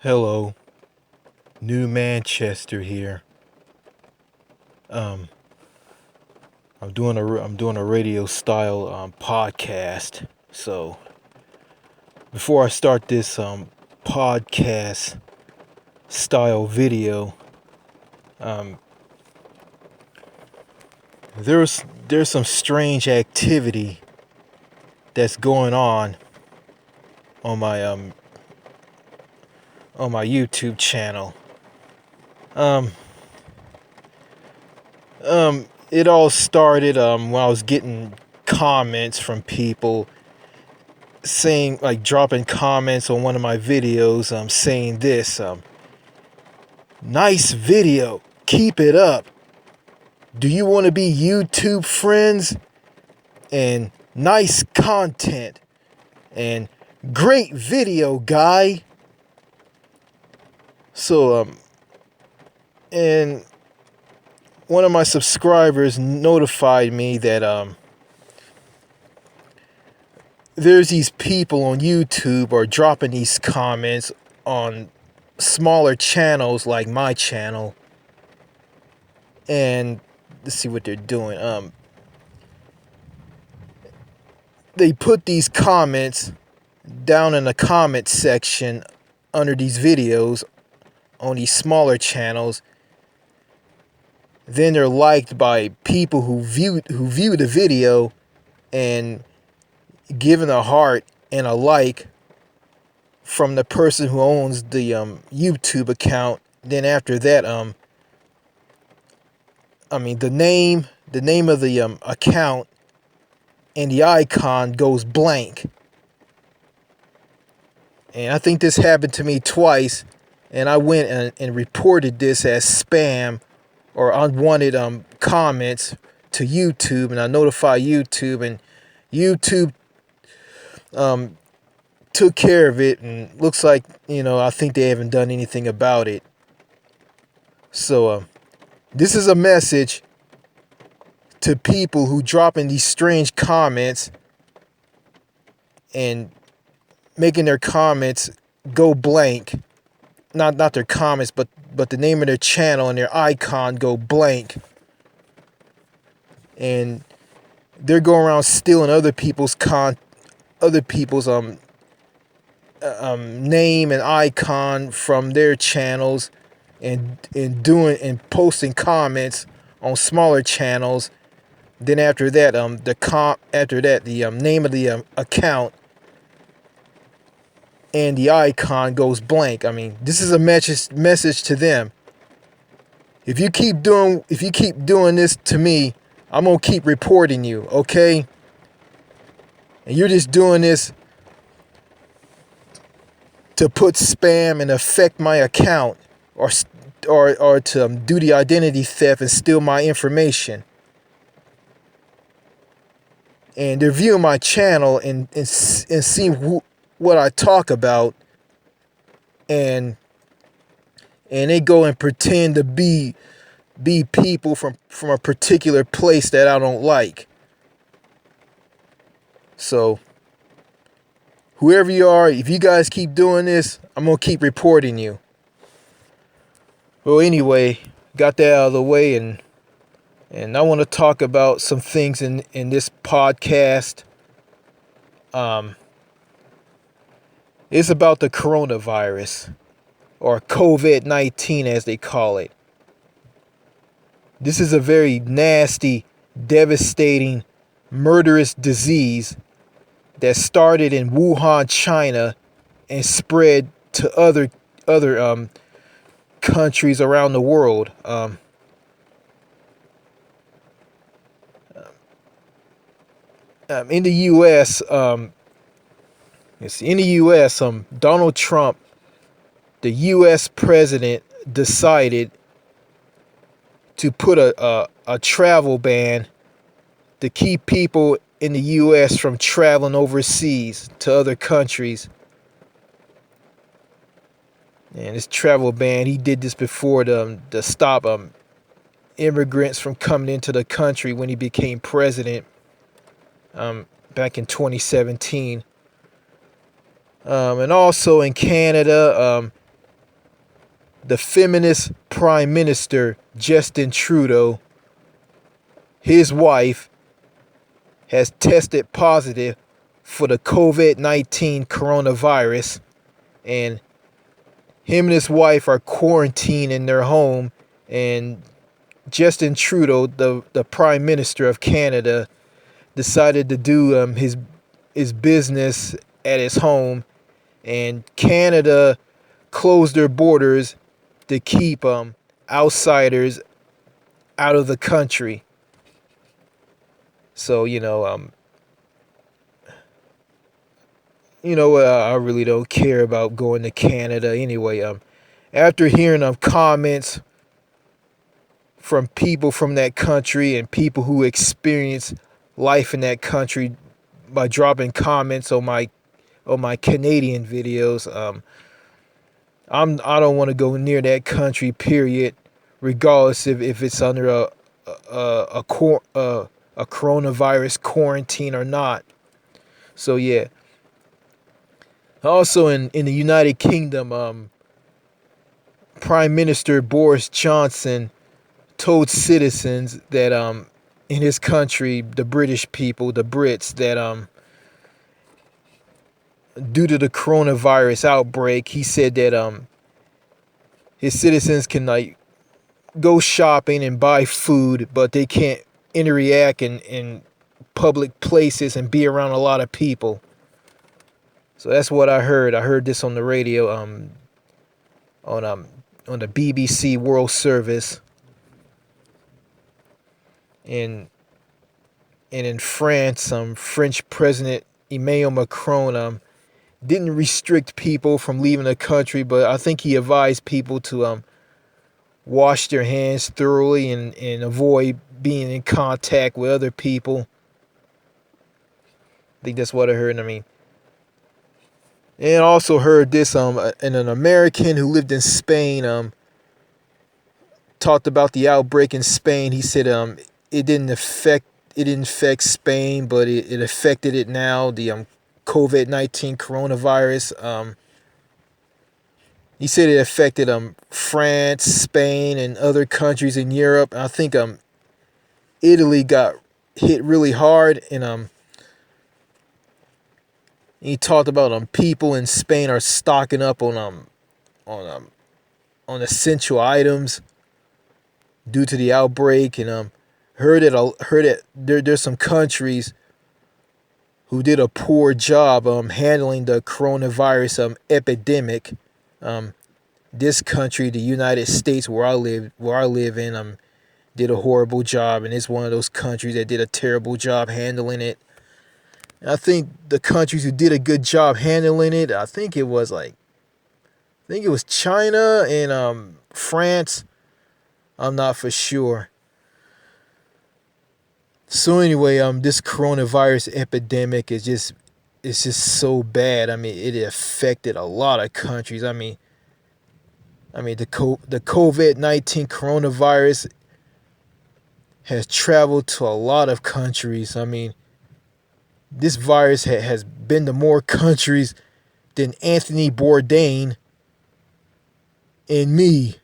Hello, New Manchester here. Um, I'm doing a radio style podcast. So before I start this podcast style video, um, there's some strange activity that's going on my um on my YouTube channel. Um, it all started when I was getting comments from people saying, like, dropping comments on one of my videos, saying this, nice video, keep it up, do you want to be YouTube friends, and nice content, and great video, guy. So and one of my subscribers notified me that there's these people on YouTube are dropping these comments on smaller channels like my channel, and let's see what they're doing. They put these comments down in the comment section under these videos on these smaller channels. Then they're liked by people who view the video and given a heart and a like from the person who owns the YouTube account. Then after that, the name of the account and the icon goes blank. And I think this happened to me twice, and I went and reported this as spam or unwanted comments to YouTube, and I notified YouTube, and YouTube took care of it, and looks like, I think they haven't done anything about it. So this is a message to people who drop in these strange comments and making their comments go blank. Not their comments, but the name of their channel and their icon go blank. And they're going around stealing other people's name and icon from their channels, and posting comments on smaller channels. Then after that, the name of the account and the icon goes blank. I mean, this is a message to them. If you keep doing this to me, I'm gonna keep reporting you, okay? And you're just doing this to put spam and affect my account, or to do the identity theft and steal my information. And they're viewing my channel and seeing what I talk about, and they go and pretend to be people from a particular place that I don't like. So whoever you are, if you guys keep doing this, I'm gonna keep reporting you. Well, anyway, got that out of the way, and I want to talk about some things in this podcast. It's about the coronavirus, or COVID-19 as they call it. This is a very nasty, devastating, murderous disease that started in Wuhan, China, and spread to other countries around the world. In the U.S., Donald Trump, the U.S. president, decided to put a travel ban to keep people in the U.S. from traveling overseas to other countries. And this travel ban, he did this before to stop immigrants from coming into the country when he became president back in 2017. And also in Canada, the feminist Prime Minister Justin Trudeau, his wife, has tested positive for the COVID-19 coronavirus, and him and his wife are quarantined in their home. And Justin Trudeau, the Prime Minister of Canada, decided to do his business at his home, and Canada closed their borders to keep outsiders out of the country. So I really don't care about going to Canada anyway. After hearing comments from people from that country and people who experience life in that country by dropping comments on my Canadian videos, I don't want to go near that country, period, regardless if it's under a coronavirus quarantine or not. So yeah. Also in the United Kingdom, Prime Minister Boris Johnson told citizens that in his country, the British people, the Brits, that due to the coronavirus outbreak, he said that his citizens can go shopping and buy food, but they can't interact in public places and be around a lot of people. So that's what I heard. I heard this on the radio, on the BBC World Service. And in France, French President Emmanuel Macron didn't restrict people from leaving the country, but I think he advised people to wash their hands thoroughly and avoid being in contact with other people. I think that's what I heard. And I also heard this and an American who lived in Spain talked about the outbreak in Spain. He said it didn't affect Spain, but it affected it now, the COVID-19 coronavirus. He said it affected France, Spain, and other countries in Europe. I think Italy got hit really hard, and he talked about people in Spain are stocking up on essential items due to the outbreak, and heard that there's some countries who did a poor job handling the coronavirus epidemic. This country, the United States, where I live in, did a horrible job, and it's one of those countries that did a terrible job handling it. And I think the countries who did a good job handling it, I think it was China and France. I'm not for sure. So anyway, this coronavirus epidemic it's just so bad. It affected a lot of countries. The COVID-19 coronavirus has traveled to a lot of countries. This virus has been to more countries than Anthony Bourdain and me.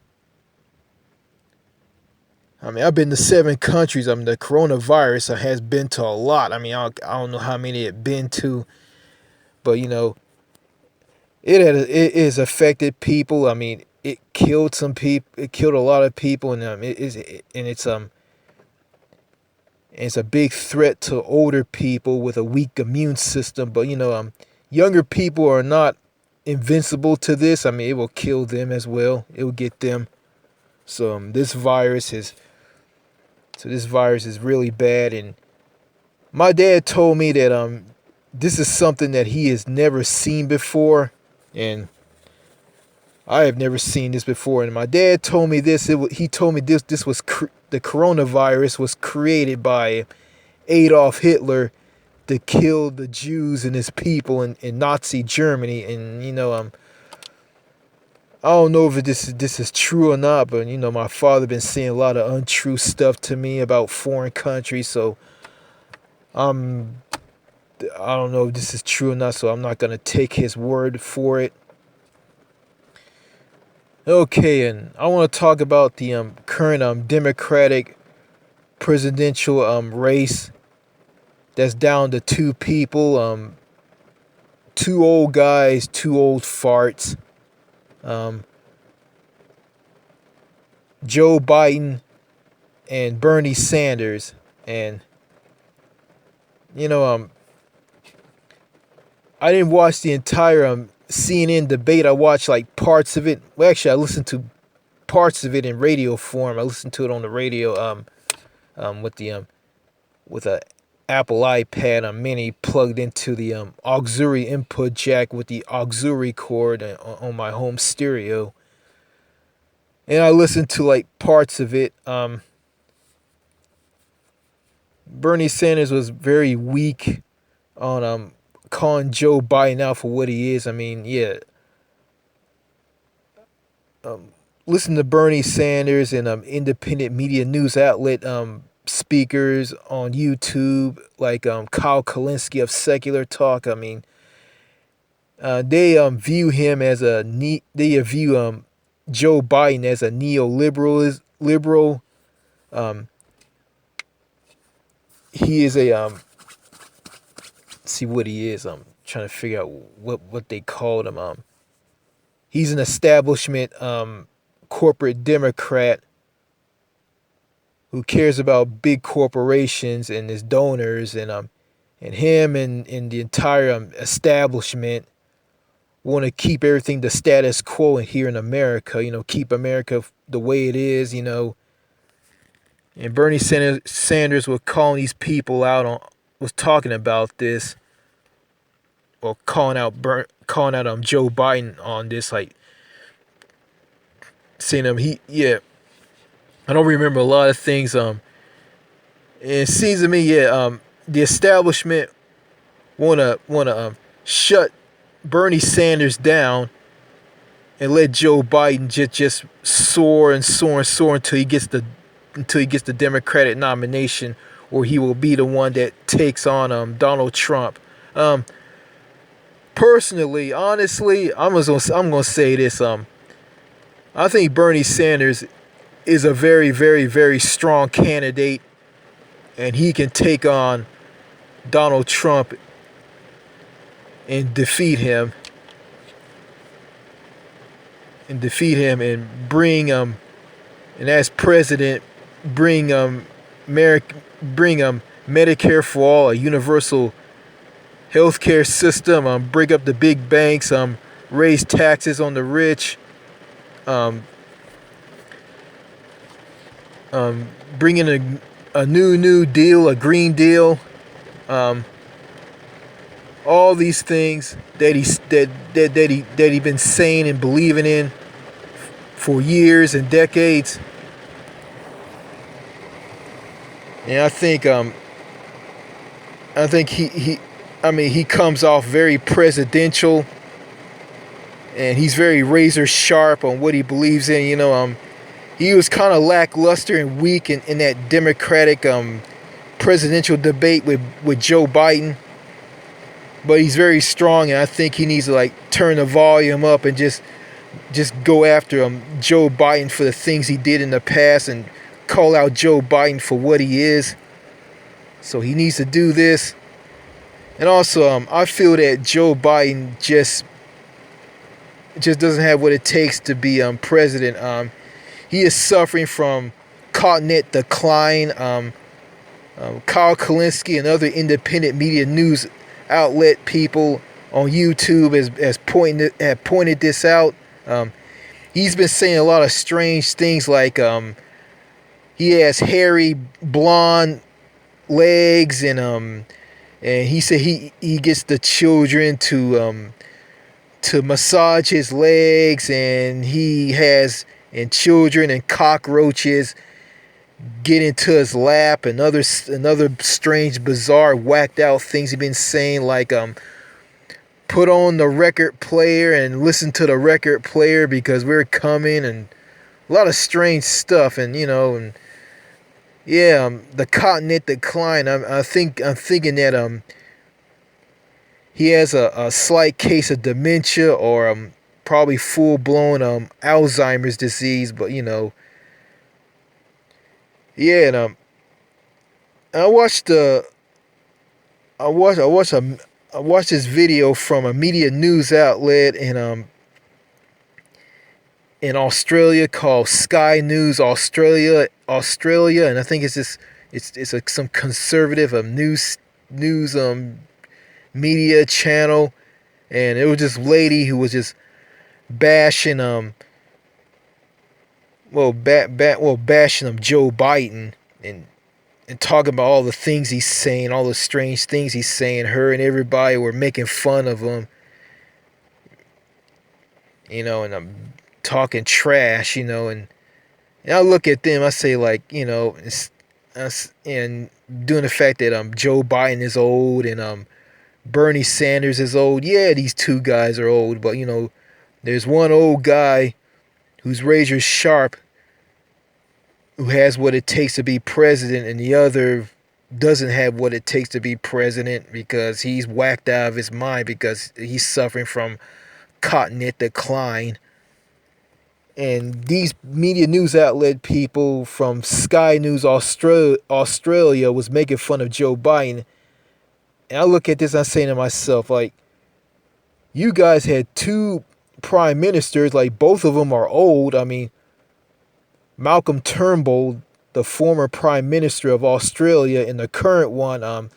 I've been to 7 countries. The coronavirus has been to a lot. I don't know how many it's been to, but it has affected people. It killed some people. It killed a lot of people, and it's a big threat to older people with a weak immune system. But younger people are not invincible to this. It will kill them as well. It will get them. So this virus is really bad. And my dad told me that this is something that he has never seen before, and I have never seen this before. And my dad told me this. He told me this was the coronavirus was created by Adolf Hitler to kill the Jews and his people in Nazi Germany. And I don't know if this is true or not, but my father been saying a lot of untrue stuff to me about foreign countries. So I don't know if this is true or not. So I'm not gonna take his word for it. Okay, and I want to talk about the current Democratic presidential race that's down to two people, two old guys, two old farts, um, Joe Biden and Bernie Sanders. And you know, I didn't watch the entire CNN debate. I watched like parts of it. Well, actually, I listened to parts of it in radio form. I listened to it on the radio with the with a Apple iPad mini plugged into the auxiliary input jack with the auxiliary cord on my home stereo. And I listened to like parts of it. Bernie Sanders was very weak on calling Joe Biden out for what he is. I mean, yeah. Listen to Bernie Sanders and independent media news outlet speakers on YouTube like Kyle Kalinske of Secular Talk. I mean, they view him as they view Joe Biden as a neoliberal liberal. Um, he is a see what he is. I'm trying to figure out what they called him. He's an establishment corporate Democrat who cares about big corporations and his donors, and him and the entire establishment want to keep everything the status quo here in America. You know, keep America the way it is. You know, and Bernie Sanders was calling these people out on was talking about this, or calling out Joe Biden on this, like saying I don't remember a lot of things. It seems to me, the establishment wanna shut Bernie Sanders down and let Joe Biden just soar and soar and soar until he gets the Democratic nomination, or he will be the one that takes on Donald Trump. Personally, honestly, I'm gonna say this. I think Bernie Sanders is a very, very, very strong candidate, and he can take on Donald Trump and defeat him and bring and as president bring Medicare for all, a universal healthcare system, break up the big banks, raise taxes on the rich, um, bring in a new deal, a green deal, all these things that he been saying and believing in for years and decades. And I think he comes off very presidential, and he's very razor sharp on what he believes in. You know, he was kind of lackluster and weak in that Democratic presidential debate with Joe Biden. But he's very strong, and I think he needs to like turn the volume up and just go after Joe Biden for the things he did in the past and call out Joe Biden for what he is. So he needs to do this. And also, I feel that Joe Biden just doesn't have what it takes to be president. He is suffering from cognitive decline. Kyle Kalinske and other independent media news outlet people on YouTube have pointed this out. He's been saying a lot of strange things like he has hairy blonde legs, and he said he gets the children to massage his legs, and children and cockroaches get into his lap, and other strange, bizarre, whacked out things he's been saying, like put on the record player and listen to the record player because we're coming, and a lot of strange stuff. And the cognitive decline. I'm thinking that he has a slight case of dementia, or probably full blown Alzheimer's disease. But yeah. And I watched I watched I watched a I watched this video from a media news outlet in Australia called Sky News Australia, and I think it's like some conservative news media channel, and it was this lady who was just bashing bashing Joe Biden, and talking about all the things he's saying, all the strange things he's saying. Her and everybody were making fun of him, and I'm talking trash, and I look at them, I say, like, and doing the fact that Joe Biden is old and Bernie Sanders is old. Yeah, these two guys are old, but there's one old guy who's razor sharp, who has what it takes to be president, and the other doesn't have what it takes to be president because he's whacked out of his mind because he's suffering from cognitive decline. And these media news outlet people from Sky News Australia was making fun of Joe Biden. And I look at this and I'm saying to myself, like, you guys had two prime ministers, like both of them are old. I mean, Malcolm Turnbull, the former prime minister of Australia, and the current one,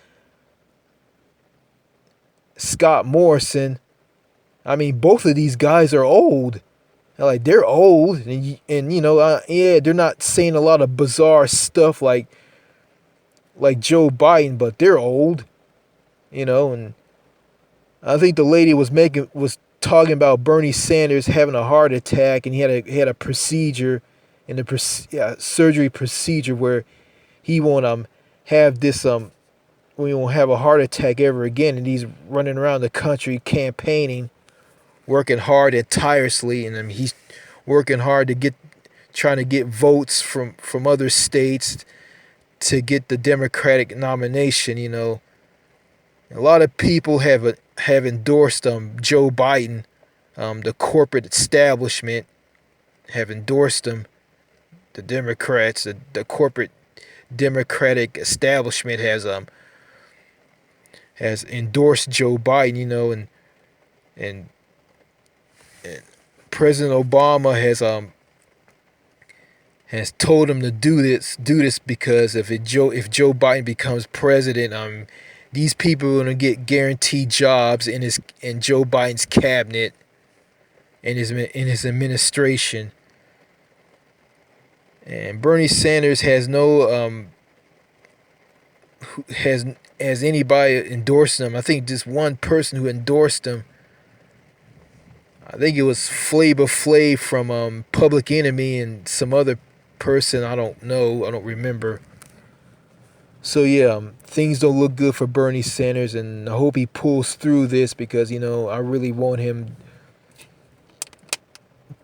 Scott Morrison. I mean, both of these guys are old. Like, they're old, and yeah, they're not saying a lot of bizarre stuff like Joe Biden, but they're old, and I think the lady was talking about Bernie Sanders having a heart attack, and he had a procedure, in the surgery procedure where he won't have this we won't have a heart attack ever again, and he's running around the country campaigning, working hard and tirelessly, and he's working hard trying to get votes from other states to get the Democratic nomination. A lot of people have endorsed Joe Biden. The corporate establishment have endorsed him. The Democrats, the corporate Democratic establishment has endorsed Joe Biden. And President Obama has told him to do this because if Joe Biden becomes president, these people are gonna get guaranteed jobs in Joe Biden's cabinet and his administration. And Bernie Sanders has no has anybody endorsed him. I think just one person who endorsed him. I think it was Flavor Flav from Public Enemy and some other person. I don't know. I don't remember. So yeah, things don't look good for Bernie Sanders, and I hope he pulls through this because I really want him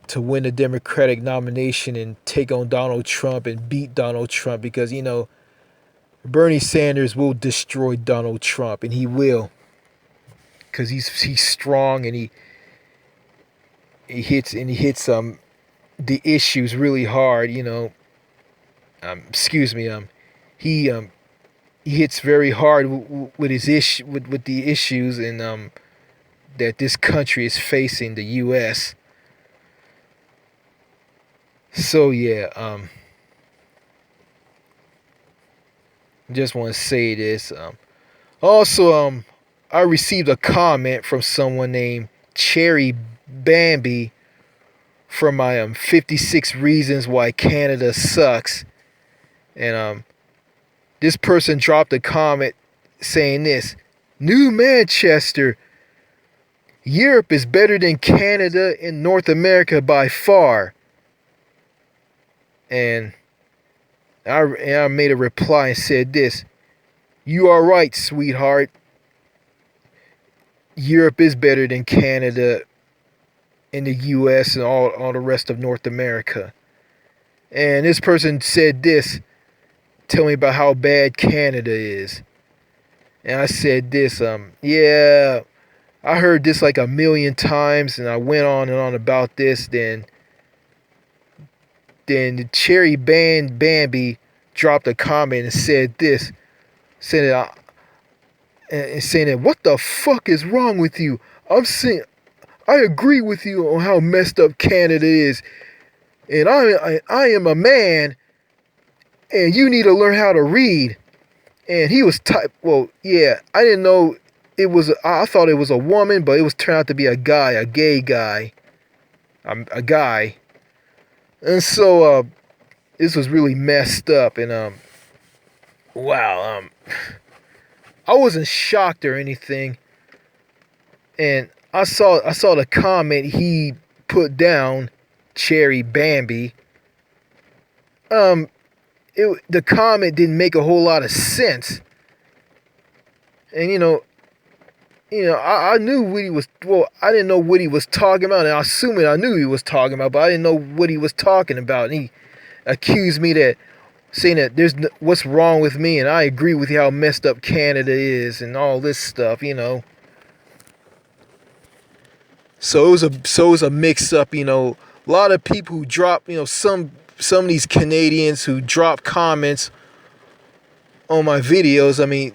to win the Democratic nomination and take on Donald Trump and beat Donald Trump because Bernie Sanders will destroy Donald Trump, and he will, because he's strong and he hits the issues really hard. He hits very hard with his with the issues and that this country is facing, the U.S. So yeah, just want to say this. Also, I received a comment from someone named Cherry Bambi from my 56 Reasons Why Canada Sucks. And this person dropped a comment saying this: New Manchester, Europe is better than Canada and North America by far. And I made a reply and said this: you are right, sweetheart. Europe is better than Canada and the US and all the rest of North America. And this person said this, tell me about how bad Canada is. And I said this, yeah, I heard this like a million times, and I went on and on about this. Then the Cherry Bambi dropped a comment and said this, said that, and saying that, what the fuck is wrong with you? I'm saying I agree with you on how messed up Canada is, and I am a man, and you need to learn how to read. And he was well, yeah, I didn't know it was. I thought it was a woman, but it was turned out to be a guy, a gay guy, a guy. And so this was really messed up. And wow, I wasn't shocked or anything. And I saw the comment he put down, Cherry Bambi. The comment didn't make a whole lot of sense. And I knew what he was. Well, I didn't know what he was talking about, and I assumed I knew he was talking about, but I didn't know what he was talking about. And he accused me that, saying that what's wrong with me, and I agree with you how messed up Canada is, and all this stuff. So it was a mix up. A lot of people who drop. Some of these Canadians who drop comments on my videos. I mean,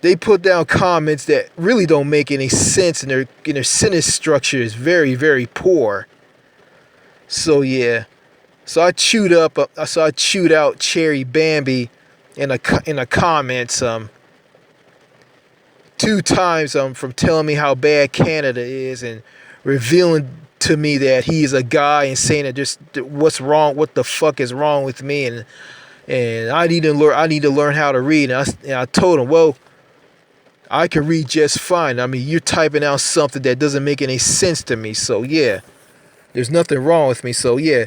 they put down comments that really don't make any sense, and their sentence structure is very, very poor. So yeah, so I chewed out Cherry Bambi in the comments 2 times from telling me how bad Canada is, and revealing to me that he's a guy, and saying that just what's wrong, what the fuck is wrong with me, and I need to learn how to read. And I told him, well, I can read just fine. I mean, you're typing out something that doesn't make any sense to me. So yeah, there's nothing wrong with me. So yeah,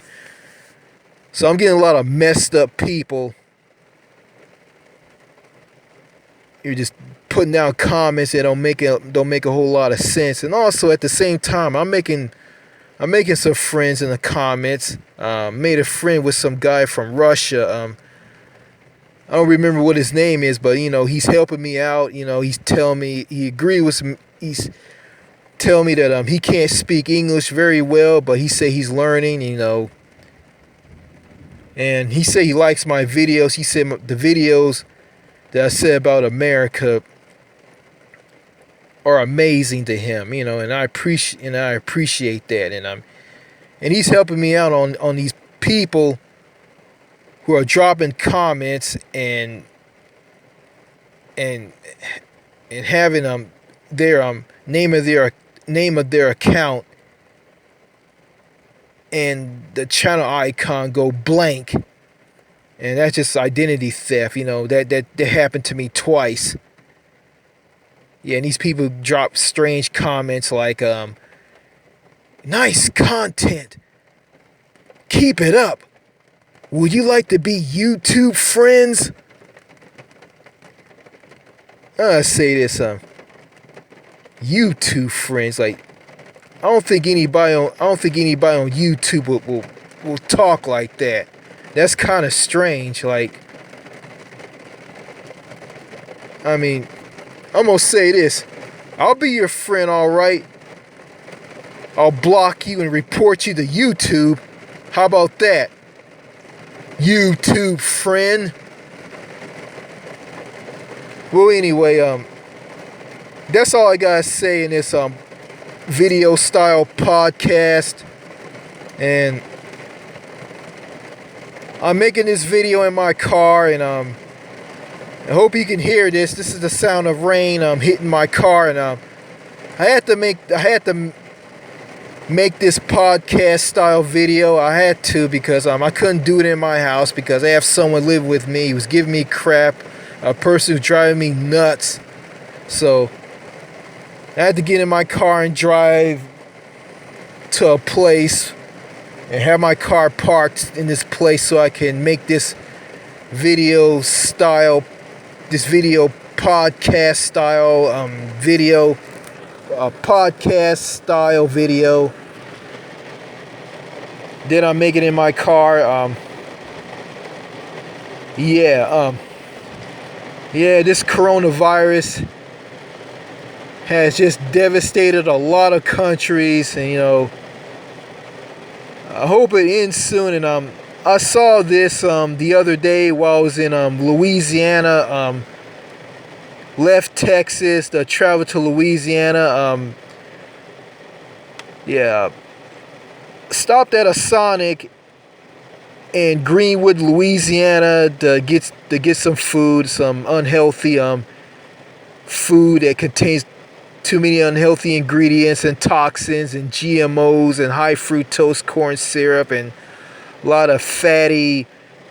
so I'm getting a lot of messed up people. You're just putting down comments that don't make a whole lot of sense. And also at the same time, I'm making some friends in the comments. Made a friend with some guy from Russia. I don't remember what his name is, but he's helping me out. He's telling me he's telling me that he can't speak English very well, but he say he's learning. And he said he likes my videos. He said the videos that I said about America are amazing to him. And I appreciate that. And he's helping me out on these people who are dropping comments and having their name of their account and the channel icon go blank, and that's just identity theft. That happened to me twice. Yeah, and these people drop strange comments like nice content, keep it up. Would you like to be YouTube friends? I say this, YouTube friends. Like, I don't think anybody on YouTube will talk like that. That's kind of strange. Like, I mean, I'm gonna say this. I'll be your friend, all right. I'll block you and report you to YouTube. How about that? YouTube friend. Well, anyway, that's all I gotta say in this video style podcast. And I'm making this video in my car, and I hope you can hear this. This is the sound of rain hitting my car, and I had to make this podcast style video. I had to, because I couldn't do it in my house because I have someone live with me. He was giving me crap, a person who's driving me nuts. So I had to get in my car and drive to a place and have my car parked in this place so I can make this video podcast style video. Then I make it in my car. This coronavirus has just devastated a lot of countries, and I hope it ends soon. And I saw this the other day while I was in Louisiana. Left Texas to travel to Louisiana. Yeah, stopped at a Sonic in Greenwood, Louisiana to get some food, some unhealthy food that contains too many unhealthy ingredients and toxins and GMOs and high fructose corn syrup and a lot of fatty,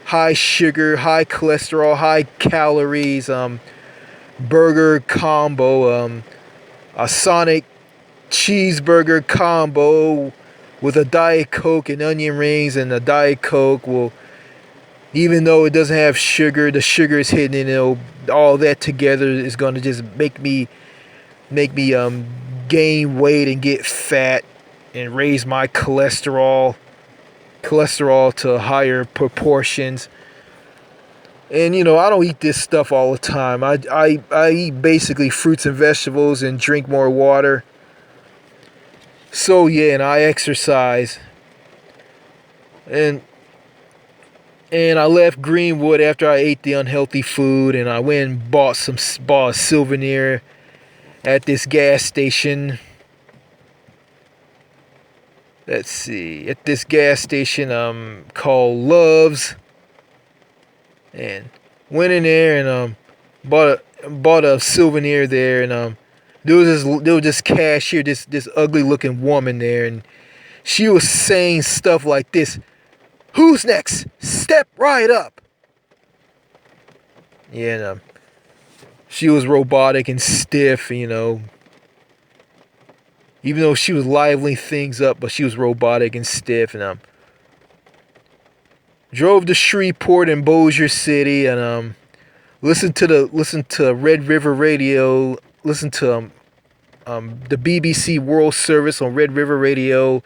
high sugar, high cholesterol, high calories burger combo, a Sonic cheeseburger combo with a Diet Coke and onion rings, and a Diet Coke will, even though it doesn't have sugar, the sugar is hidden in it. All that together is going to just make me gain weight and get fat and raise my cholesterol to higher proportions. And I don't eat this stuff all the time. I eat basically fruits and vegetables and drink more water. So yeah, and I exercise. And I left Greenwood after I ate the unhealthy food, and I went and bought a souvenir at this gas station. Let's see, at this gas station called Love's, and went in there and bought a souvenir there, and there was this cashier, this ugly looking woman there, and she was saying stuff like this: "Who's next? Step right up." Yeah, and, she was robotic and stiff, even though she was liveling things up, but she was robotic and stiff. And drove to Shreveport in Bossier City, and listened to Red River Radio, listened to the BBC World Service on Red River Radio,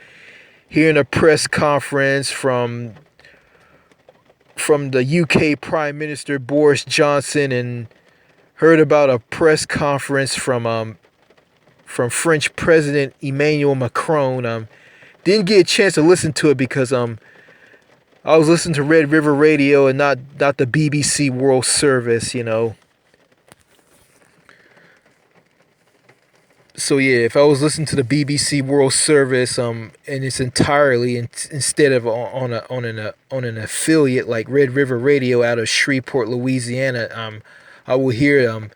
hearing a press conference from the UK Prime Minister Boris Johnson, and heard about a press conference from French President Emmanuel Macron. Didn't get a chance to listen to it because I was listening to Red River Radio and not the BBC World Service, So yeah, if I was listening to the BBC World Service, and it's entirely instead of on an affiliate like Red River Radio out of Shreveport, Louisiana, I will hear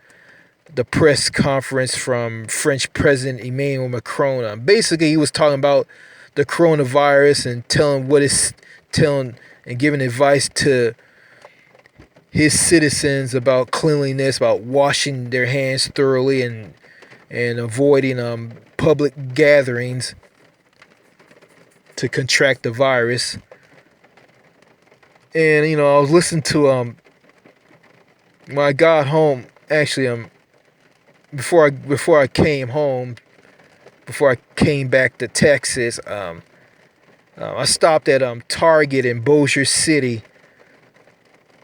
the press conference from French President Emmanuel Macron. Basically, he was talking about the coronavirus and telling and giving advice to his citizens about cleanliness, about washing their hands thoroughly, and avoiding public gatherings to contract the virus. And I was listening to when I got home. Actually, before I came home, before I came back to Texas, I stopped at Target in Bossier City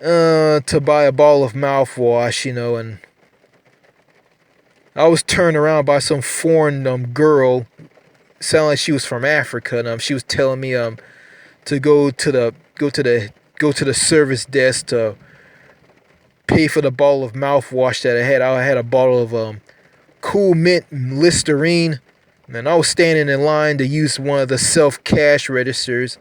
to buy a bottle of mouthwash, and I was turned around by some foreign girl, sounded like she was from Africa, and she was telling me to go to the service desk to pay for the bottle of mouthwash that I had. I had a bottle of Cool Mint Listerine, and I was standing in line to use one of the self-cash registers.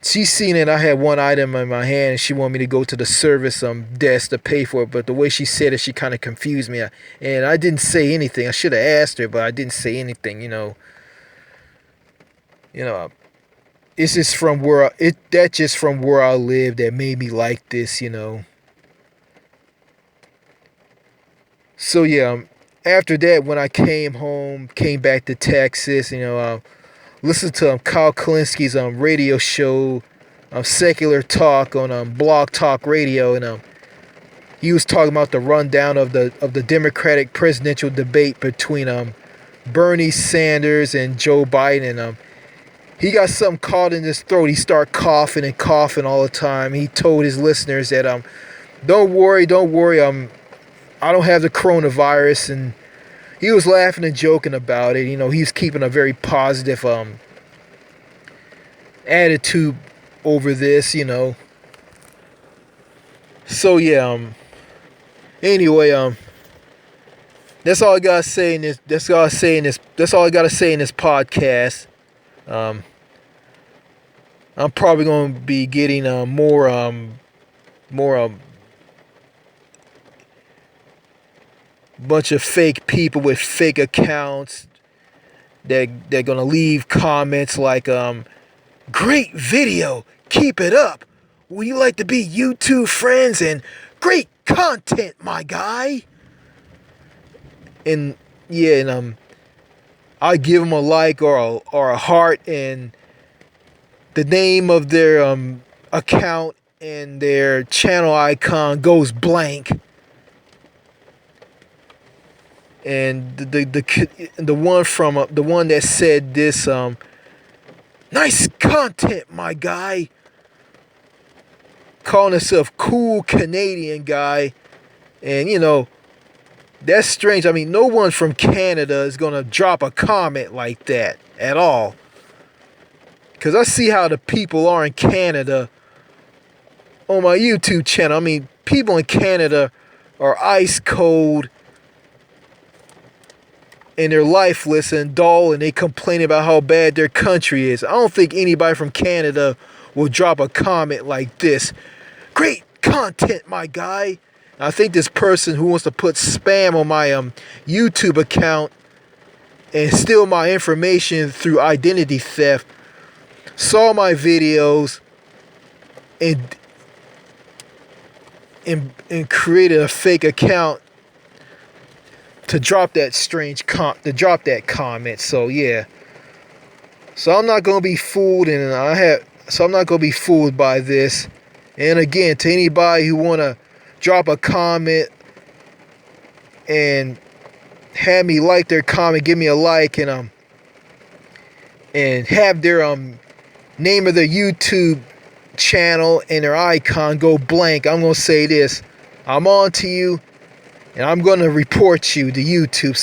She seen it. I had one item in my hand, and she wanted me to go to the service desk to pay for it. But the way she said it, she kind of confused me, and I didn't say anything. I should have asked her, but I didn't say anything. It's just from where that's just from where I live that made me like this. So yeah, after that, when I came back to Texas, listened to Kyle Kalinski's radio show, Secular Talk on Blog Talk Radio, and he was talking about the rundown of the Democratic presidential debate between Bernie Sanders and Joe Biden, and he got something caught in his throat. He started coughing and coughing all the time. He told his listeners that don't worry, I don't have the coronavirus, and he was laughing and joking about it. He's keeping a very positive attitude over this. So yeah, anyway, that's all I gotta say in this. That's all I say in this. That's all I gotta say in this podcast. Um, I'm probably gonna be getting more bunch of fake people with fake accounts that they're gonna leave comments like great video, keep it up. Would you like to be YouTube friends and great content, my guy? And yeah, and I give them a like or a heart, and the name of their account and their channel icon goes blank. And the one from the one that said this nice content, my guy, calling himself cool Canadian guy, and that's strange. I mean, no one from Canada is gonna drop a comment like that at all. Cause I see how the people are in Canada on my YouTube channel. I mean, people in Canada are ice cold and they're lifeless and dull, and they complain about how bad their country is. I don't think anybody from Canada will drop a comment like this. Great content, my guy. I think this person who wants to put spam on my YouTube account and steal my information through identity theft saw my videos and created a fake account to drop that comment. So yeah. So I'm not gonna be fooled, I'm not gonna be fooled by this. And again, to anybody who wanna drop a comment and have me like their comment, give me a like, and have their name of their YouTube channel and their icon go blank, I'm gonna say this: I'm on to you, and I'm gonna report you to YouTube.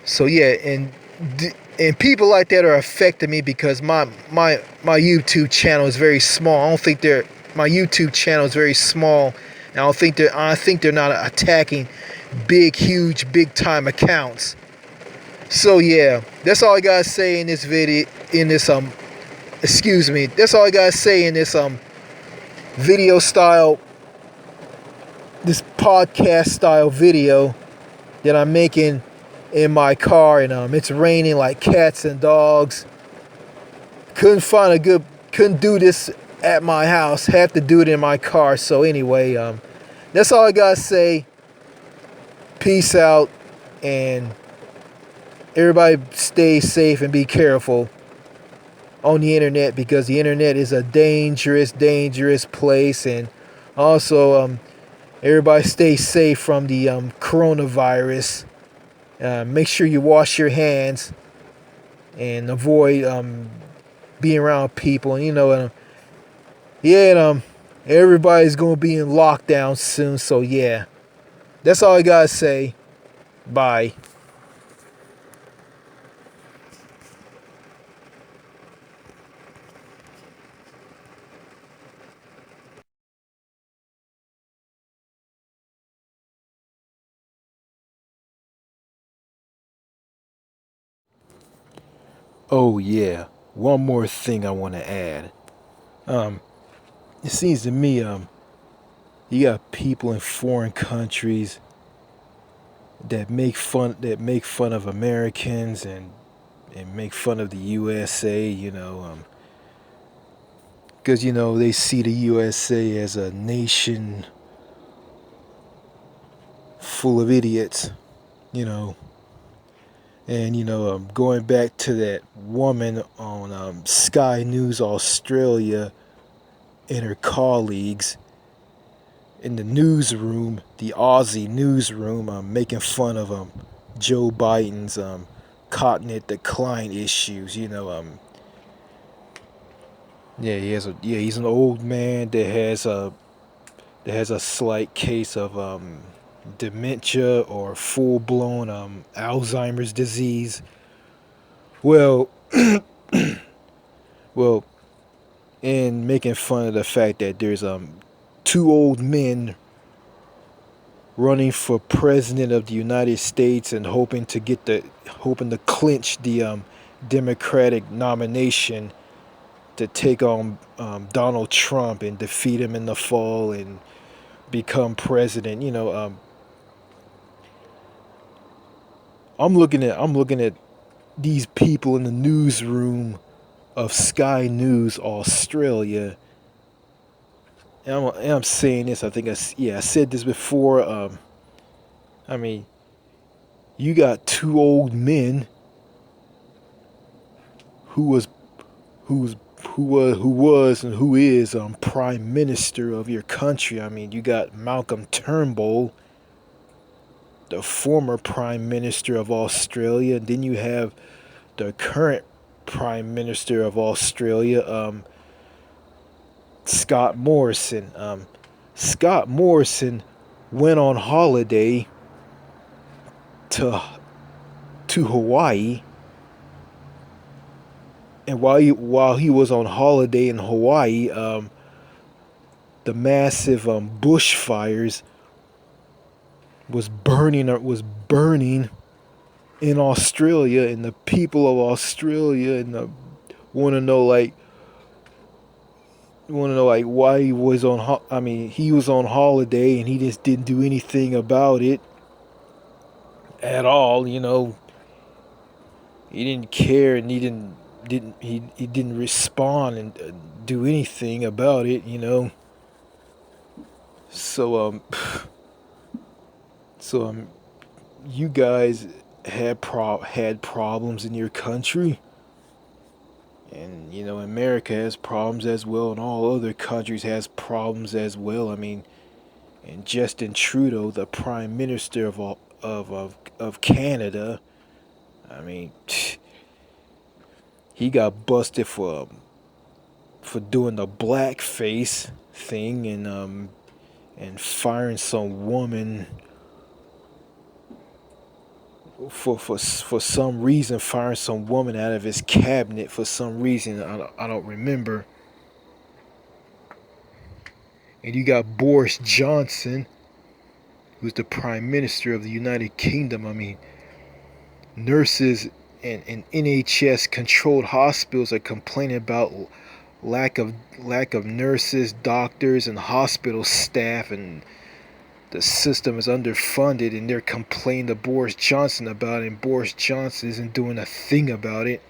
So yeah, and people like that are affecting me because my YouTube channel is very small. I don't think my YouTube channel is very small. And I think they're not attacking huge, big time accounts. So yeah, that's all I gotta say in this video. That's all I gotta say in this video style, this podcast style video that I'm making in my car, and it's raining like cats and dogs. Couldn't do this at my house. Have to do it in my car. So anyway, that's all I gotta say. Peace out, and everybody stay safe and be careful on the internet, because the internet is a dangerous place. And also, everybody stay safe from the coronavirus. Make sure you wash your hands and avoid being around people. And everybody's gonna be in lockdown soon. So yeah, that's all I gotta say. Bye. Oh yeah, one more thing I want to add. It seems to me you got people in foreign countries that make fun of Americans, and make fun of the USA. Because they see the USA as a nation full of idiots. You know. And going back to that woman on Sky News Australia and her colleagues in the newsroom, the Aussie newsroom, making fun of Joe Biden's continent decline issues. Yeah, he's an old man that has that has a slight case of dementia or full-blown Alzheimer's disease. Well, well, and making fun of the fact that there's two old men running for president of the United States and hoping to clinch the Democratic nomination to take on Donald Trump and defeat him in the fall and become president. I'm looking at these people in the newsroom of Sky News Australia. And I'm saying this. I think I said this before. I mean, you got two old men who was and who is prime minister of your country. I mean, you got Malcolm Turnbull, the former prime minister of Australia. And then you have the current prime minister of Australia, Scott Morrison. Scott Morrison went on holiday to Hawaii, and while he was on holiday in Hawaii, the massive bushfires was burning in Australia, and the people of Australia and want to know like why he was he was on holiday and he just didn't do anything about it at all. He didn't care, and he didn't respond and do anything about it. So you guys had problems in your country, and America has problems as well, and all other countries has problems as well. I mean, and Justin Trudeau, the Prime Minister of Canada, I mean, he got busted for doing the blackface thing and firing some woman for some reason, firing some woman out of his cabinet for some reason. I don't remember. And you got Boris Johnson, who's the Prime Minister of the United Kingdom. I mean, nurses and NHS controlled hospitals are complaining about lack of nurses, doctors, and hospital staff, and the system is underfunded, and they're complaining to Boris Johnson about it, and Boris Johnson isn't doing a thing about it.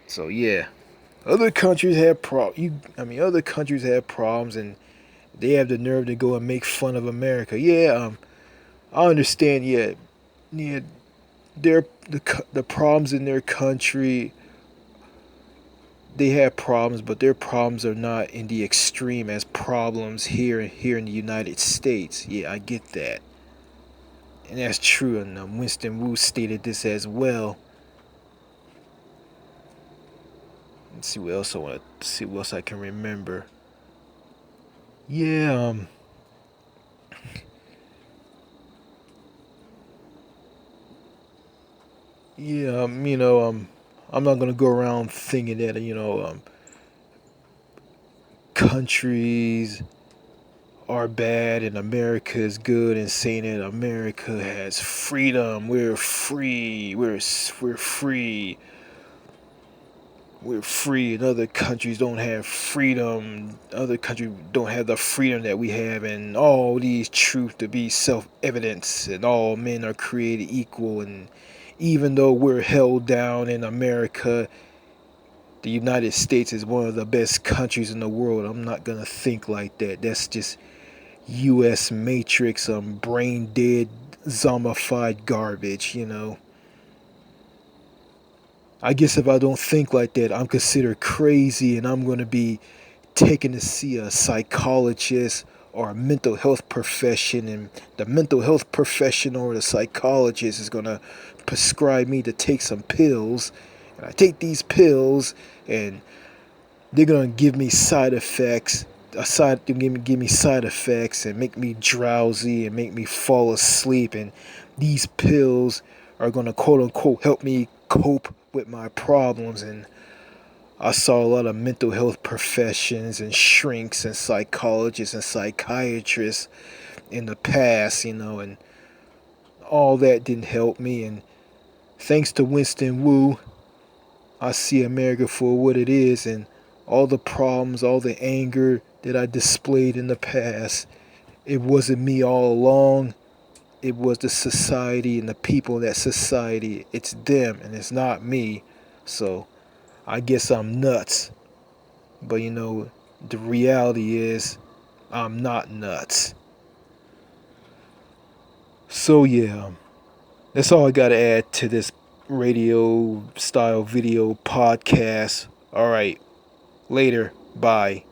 So yeah, other countries have other countries have problems, and they have the nerve to go and make fun of America. Yeah, I understand. Yeah, the problems in their country. They have problems, but their problems are not in the extreme as problems here in the United States. Yeah, I get that, and that's true. And Winston Wu stated this as well. Let's see what else I want to see. What else I can remember. Yeah. Yeah. I'm not gonna go around thinking that countries are bad and America is good, and saying that America has freedom. We're free. We're free. We're free, and other countries don't have freedom. Other countries don't have the freedom that we have, and all these truths to be self-evident, and all men are created equal. And even though we're held down in America, the United States is one of the best countries in the world. I'm not gonna think like that. That's just U.S. Matrix, brain dead, zombified garbage. I guess if I don't think like that, I'm considered crazy, and I'm going to be taken to see a psychologist or a mental health profession, and the mental health professional or the psychologist is going to prescribe me to take some pills, and I take these pills, and they're going to give me side effects to give me side effects and make me drowsy and make me fall asleep. And these pills are gonna quote unquote help me cope with my problems. And I saw a lot of mental health professions and shrinks and psychologists and psychiatrists in the past, and all that didn't help me. And thanks to Winston Wu, I see America for what it is, and all the problems, all the anger that I displayed in the past, it wasn't me all along. It was the society and the people in that society. It's them and it's not me. So I guess I'm nuts. But the reality is I'm not nuts. So yeah, that's all I got to add to this radio style video podcast. All right, later. Bye.